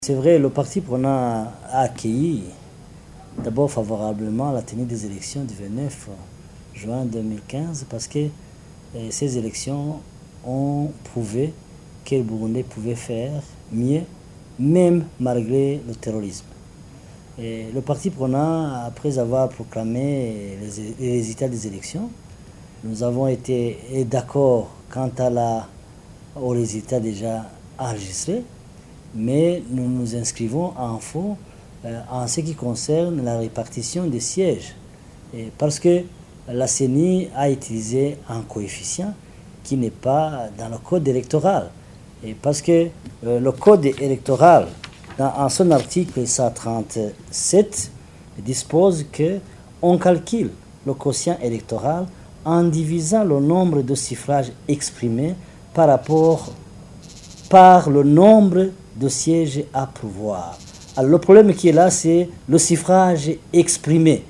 C'est vrai, le parti prenant a accueilli d'abord favorablement la tenue des élections du 29 juin 2015 parce que ces élections ont prouvé que le Burundais pouvait faire mieux, même malgré le terrorisme. Et le parti prenant, après avoir proclamé les résultats des élections, nous avons été d'accord quant aux résultats déjà enregistrés, mais nous nous inscrivons en faux en ce qui concerne la répartition des sièges. Parce que la CENI a utilisé un coefficient qui n'est pas dans le code électoral. Et parce que le code électoral, en son article 137, dispose qu'on calcule le quotient électoral en divisant le nombre de suffrages exprimés par le nombre de sièges à pourvoir. Alors, le problème qui est là, c'est le suffrage exprimé.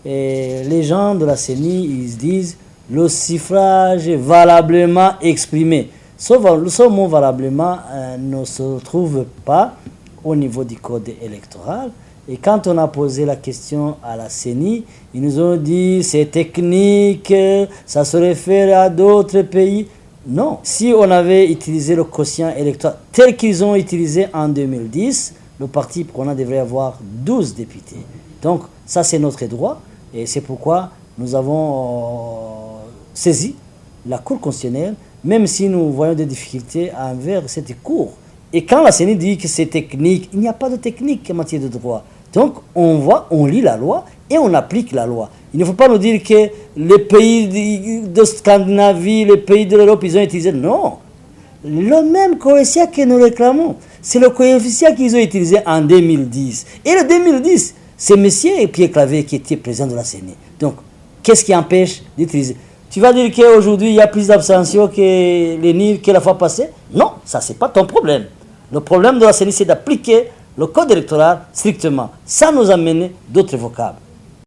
Et les gens de la CENI, ils disent le suffrage valablement exprimé. Ce mot valablement ne se trouve pas au niveau du code électoral. Et quand on a posé la question à la CENI, ils nous ont dit c'est technique, ça se réfère à d'autres pays. Non, si on avait utilisé le quotient électoral tel qu'ils ont utilisé en 2010, le parti prenant devrait avoir 12 députés. Donc ça c'est notre droit et c'est pourquoi nous avons saisi la Cour constitutionnelle, même si nous voyons des difficultés envers cette Cour. Et quand la CENI dit que c'est technique, il n'y a pas de technique en matière de droit. Donc on lit la loi et on applique la loi. Il ne faut pas nous dire que les pays de Scandinavie, les pays de l'Europe, ils ont utilisé. Non. Le même coefficient que nous réclamons, c'est le coefficient qu'ils ont utilisé en 2010. Et le 2010, c'est M. Pierre Claver qui était président de la CENI. Donc, qu'est-ce qui empêche d'utiliser? Tu vas dire qu'aujourd'hui, il y a plus d'abstention que les NIR que la fois passée? Non, ça, c'est pas ton problème. Le problème de la CENI, c'est d'appliquer le code électoral strictement, sans nous amener d'autres vocables.